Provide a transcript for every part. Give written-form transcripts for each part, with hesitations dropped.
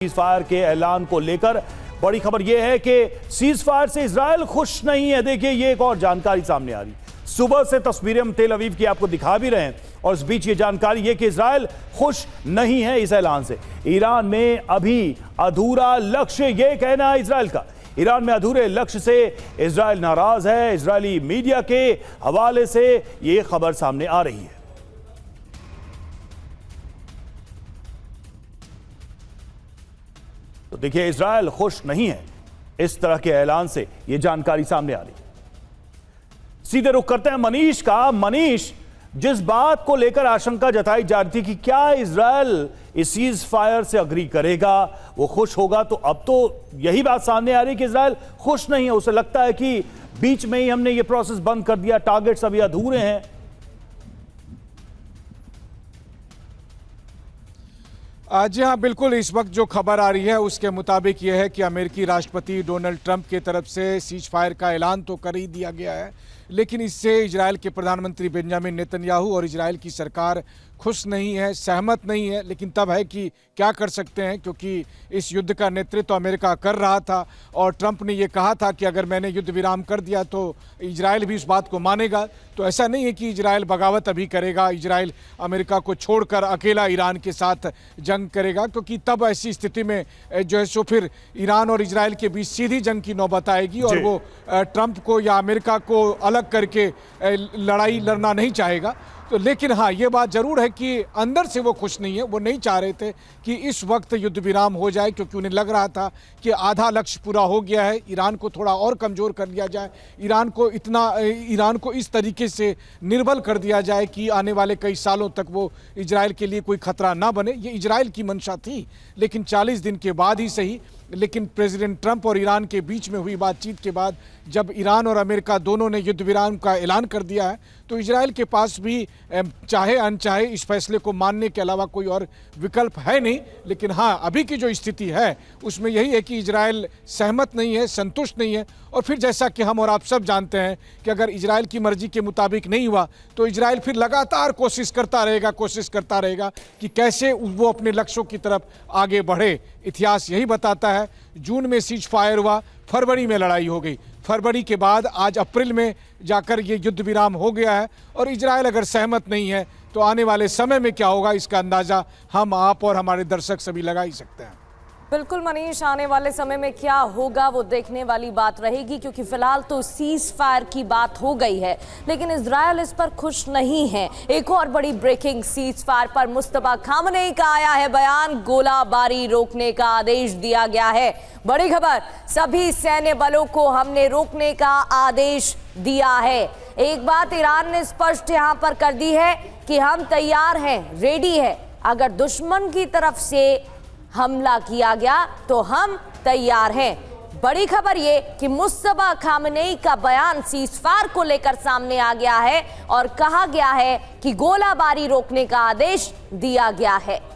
Cease fire के ऐलान को लेकर बड़ी खबर यह है कि सीज फायर से इजराइल खुश नहीं है। देखिए ये एक और जानकारी सामने आ रही, सुबह से तस्वीरें हम तेल अवीव की आपको दिखा भी रहे हैं और इस बीच ये जानकारी है कि इजराइल खुश नहीं है इस ऐलान से। ईरान में अभी अधूरा लक्ष्य, ये कहना है इजराइल का। ईरान में अधूरे लक्ष्य से इजराइल नाराज है। इजरायली मीडिया के हवाले से ये खबर सामने आ रही है। तो देखिए इजराइल खुश नहीं है इस तरह के ऐलान से, यह जानकारी सामने आ रही है। सीधे रुख करते हैं मनीष का। मनीष, जिस बात को लेकर आशंका जताई जा रही थी कि क्या इजराइल इस सीज फायर से अग्री करेगा, वो खुश होगा, तो अब तो यही बात सामने आ रही है कि इजराइल खुश नहीं है। उसे लगता है कि बीच में ही हमने ये प्रोसेस बंद कर दिया, टारगेट्स अभी अधूरे हैं। जी हाँ, बिल्कुल। इस वक्त जो खबर आ रही है उसके मुताबिक यह है कि अमेरिकी राष्ट्रपति डोनाल्ड ट्रंप की तरफ से सीज फायर का ऐलान तो कर ही दिया गया है, लेकिन इससे इजराइल के प्रधानमंत्री बेंजामिन नेतन्याहू और इजराइल की सरकार खुश नहीं है, सहमत नहीं है। लेकिन तब है कि क्या कर सकते हैं, क्योंकि इस युद्ध का नेतृत्व तो अमेरिका कर रहा था और ट्रंप ने ये कहा था कि अगर मैंने युद्ध विराम कर दिया तो इजराइल भी उस बात को मानेगा। तो ऐसा नहीं है कि इजराइल बगावत अभी करेगा, इजराइल अमेरिका को छोड़कर अकेला ईरान के साथ जंग करेगा, क्योंकि तब ऐसी स्थिति में जो है सो फिर ईरान और इजराइल के बीच सीधी जंग की नौबत आएगी और वो ट्रंप को या अमेरिका को अलग करके लड़ाई लड़ना नहीं चाहेगा। तो लेकिन हाँ, ये बात जरूर है कि अंदर से वो खुश नहीं है। वो नहीं चाह रहे थे कि इस वक्त युद्ध विराम हो जाए, क्योंकि उन्हें लग रहा था कि आधा लक्ष्य पूरा हो गया है, ईरान को थोड़ा और कमज़ोर कर लिया जाए, ईरान को इस तरीके से निर्बल कर दिया जाए कि आने वाले कई सालों तक वो इजराइल के लिए कोई खतरा ना बने। ये इजराइल की मंशा थी, लेकिन 40 दिन के बाद ही सही, लेकिन प्रेसिडेंट ट्रंप और ईरान के बीच में हुई बातचीत के बाद जब ईरान और अमेरिका दोनों ने युद्ध विराम का ऐलान कर दिया है, तो इजराइल के पास भी चाहे अनचाहे इस फैसले को मानने के अलावा कोई और विकल्प है नहीं। लेकिन हाँ, अभी की जो स्थिति है उसमें यही है कि इजराइल सहमत नहीं है, संतुष्ट नहीं है। और फिर जैसा कि हम और आप सब जानते हैं कि अगर इजराइल की मर्जी के मुताबिक नहीं हुआ तो इजराइल फिर लगातार कोशिश करता रहेगा कि कैसे वो अपने लक्ष्यों की तरफ आगे बढ़े। इतिहास यही बताता है, जून में सीज फायर हुआ, फरवरी में लड़ाई हो गई, फरवरी के बाद आज अप्रैल में जाकर ये युद्ध विराम हो गया है। और इजराइल अगर सहमत नहीं है तो आने वाले समय में क्या होगा इसका अंदाज़ा हम, आप और हमारे दर्शक सभी लगा ही सकते हैं। बिल्कुल मनीष, आने वाले समय में क्या होगा वो देखने वाली बात रहेगी, क्योंकि फिलहाल तो सीज फायर की बात हो गई है, लेकिन इजराइल इस पर खुश नहीं है। एक और बड़ी ब्रेकिंग, सीज फायर पर मुस्तफा खामनेई का आया है बयान, गोलाबारी रोकने का आदेश दिया गया है। बड़ी खबर, सभी सैन्य बलों को हमने रोकने का आदेश दिया है। एक बात ईरान ने स्पष्ट यहां पर कर दी है कि हम तैयार हैं, रेडी है, अगर दुश्मन की तरफ से हमला किया गया तो हम तैयार हैं। बड़ी खबर ये कि मुस्तफा खामनेई का बयान सीज फायर को लेकर सामने आ गया है और कहा गया है कि गोलाबारी रोकने का आदेश दिया गया है।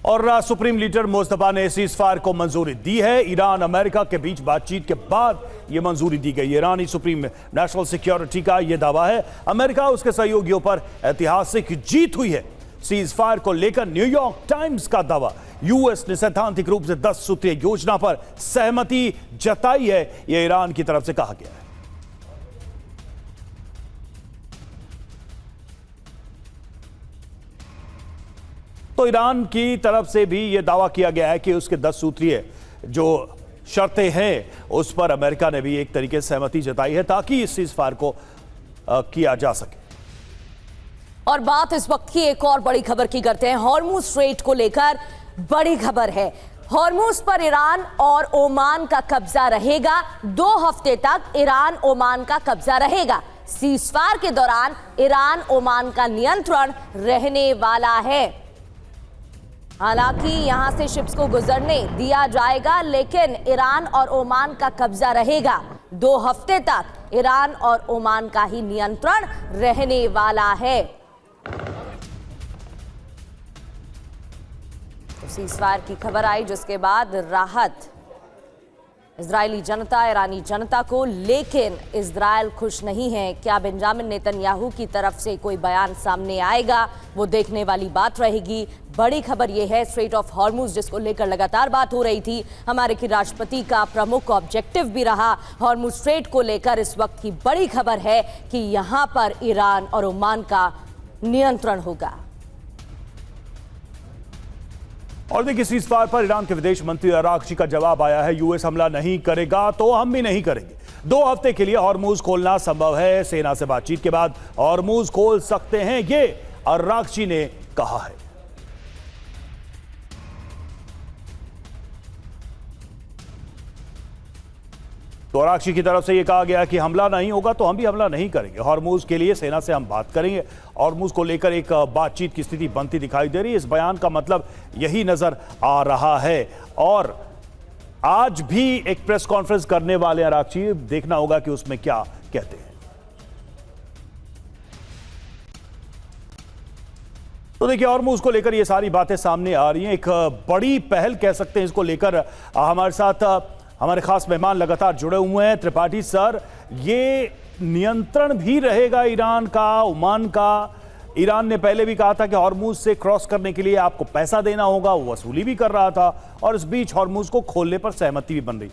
और सुप्रीम लीडर मुस्तफा ने सीज फायर को मंजूरी दी है। ईरान अमेरिका के बीच बातचीत के बाद यह मंजूरी दी गई। ईरानी सुप्रीम नेशनल सिक्योरिटी का यह दावा है, अमेरिका उसके सहयोगियों पर ऐतिहासिक जीत हुई है। सीज फायर को लेकर न्यूयॉर्क टाइम्स का दावा, यूएस ने सैद्धांतिक रूप से 10 सूत्रीय योजना पर सहमति जताई है, यह ईरान की तरफ से कहा गया है। तो ईरान की तरफ से भी यह दावा किया गया है कि उसके 10 सूत्रीय जो शर्तें हैं उस पर अमेरिका ने भी एक तरीके से सहमति जताई है ताकि इस सीज फायर को किया जा सके। और बात इस वक्त की एक और बड़ी खबर की करते हैं। हॉर्मुज स्ट्रेट को लेकर बड़ी खबर है। हॉर्मुज पर ईरान और ओमान का कब्जा रहेगा। 2 हफ्ते तक ईरान ओमान का कब्जा रहेगा। सीज फायर के दौरान ईरान ओमान का नियंत्रण रहने वाला है। हालांकि यहां से शिप्स को गुजरने दिया जाएगा, लेकिन ईरान और ओमान का कब्जा रहेगा। 2 हफ्ते तक ईरान और ओमान का ही नियंत्रण रहने वाला है। तो सीज फायर की खबर आई, जिसके बाद राहत इजरायली जनता, ईरानी जनता को। लेकिन इजरायल खुश नहीं है। क्या बेंजामिन नेतन्याहू की तरफ से कोई बयान सामने आएगा, वो देखने वाली बात रहेगी। बड़ी खबर यह है, स्ट्रेट ऑफ हॉर्मुज जिसको लेकर लगातार बात हो रही थी, अमेरिकी राष्ट्रपति का प्रमुख ऑब्जेक्टिव भी रहा। हॉर्मुज स्ट्रेट को लेकर इस वक्त की बड़ी खबर है कि यहां पर ईरान और ओमान का नियंत्रण होगा। और देखिए, सीज़फायर पर ईरान के विदेश मंत्री अरागची का जवाब आया है, यूएस हमला नहीं करेगा तो हम भी नहीं करेंगे। 2 हफ्ते के लिए हॉर्मुज खोलना संभव है। सेना से बातचीत के बाद हॉर्मुज खोल सकते हैं, ये अरागची ने कहा है। तो अरागची की तरफ से यह कहा गया कि हमला नहीं होगा तो हम भी हमला नहीं करेंगे। हॉर्मुज के लिए सेना से हम बात करेंगे। हॉर्मुज को लेकर एक बातचीत की स्थिति बनती दिखाई दे रही है। इस बयान का मतलब यही नजर आ रहा है। और आज भी एक प्रेस कॉन्फ्रेंस करने वाले अरागची, देखना होगा कि उसमें क्या कहते हैं। तो देखिए, हॉर्मुज को लेकर ये सारी बातें सामने आ रही हैं। एक बड़ी पहल कह सकते हैं इसको लेकर। हमारे साथ हमारे खास मेहमान लगातार जुड़े हुए हैं। त्रिपाठी सर, ये नियंत्रण भी रहेगा ईरान का, ओमान का? ईरान ने पहले भी कहा था कि हॉर्मुज से क्रॉस करने के लिए आपको पैसा देना होगा, वो वसूली भी कर रहा था, और इस बीच हॉर्मुज को खोलने पर सहमति भी बन रही।